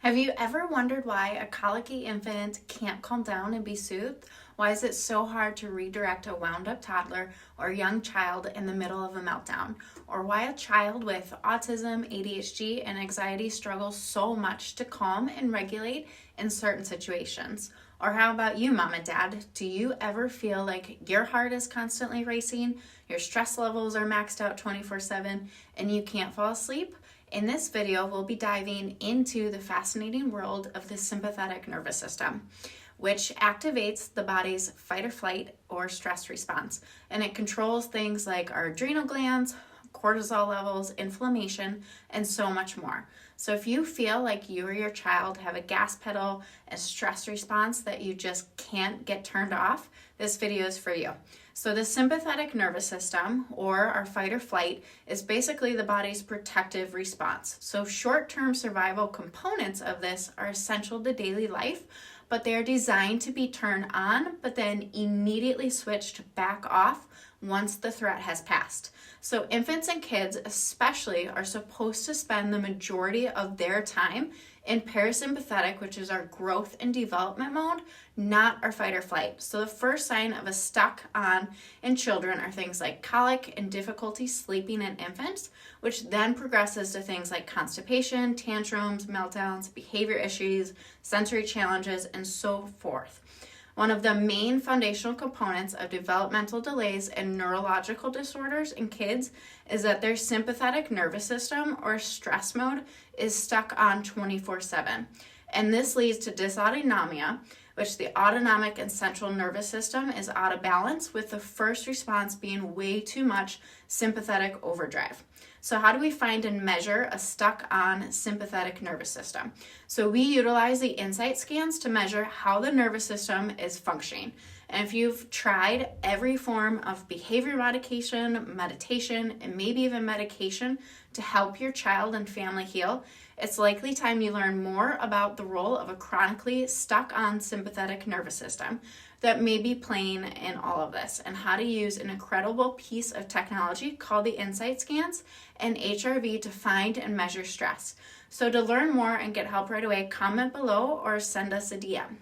Have you ever wondered why a colicky infant can't calm down and be soothed? Why is it so hard to redirect a wound up toddler or young child in the middle of a meltdown? Or why a child with autism, ADHD, and anxiety struggles so much to calm and regulate in certain situations? Or how about you, mom and dad? Do you ever feel like your heart is constantly racing, your stress levels are maxed out 24/7, and you can't fall asleep? In this video, we'll be diving into the fascinating world of the sympathetic nervous system, which activates the body's fight or flight or stress response. And it controls things like our adrenal glands, cortisol levels, inflammation, and so much more. So if you feel like you or your child have a gas pedal and stress response that you just can't get turned off, this video is for you. So the sympathetic nervous system, or our fight or flight, is basically the body's protective response. So short-term survival components of this are essential to daily life, but they are designed to be turned on, but then immediately switched back off once the threat has passed. So infants and kids especially are supposed to spend the majority of their time in parasympathetic, which is our growth and development mode, not our fight or flight. So the first sign of a stuck on in children are things like colic and difficulty sleeping in infants, which then progresses to things like constipation, tantrums, meltdowns, behavior issues, sensory challenges, and so forth. One of the main foundational components of developmental delays and neurological disorders in kids is that their sympathetic nervous system, or stress mode, is stuck on 24/7. And this leads to dysautonomia, which the autonomic and central nervous system is out of balance, with the first response being way too much sympathetic overdrive. So how do we find and measure a stuck-on sympathetic nervous system? So we utilize the insight scans to measure how the nervous system is functioning. And if you've tried every form of behavior modification, meditation, and maybe even medication to help your child and family heal, it's likely time you learn more about the role of a chronically stuck-on sympathetic nervous system that may be playing in all of this, and how to use an incredible piece of technology called the insight scans and HRV to find and measure stress. So to learn more and get help right away, comment below or send us a DM.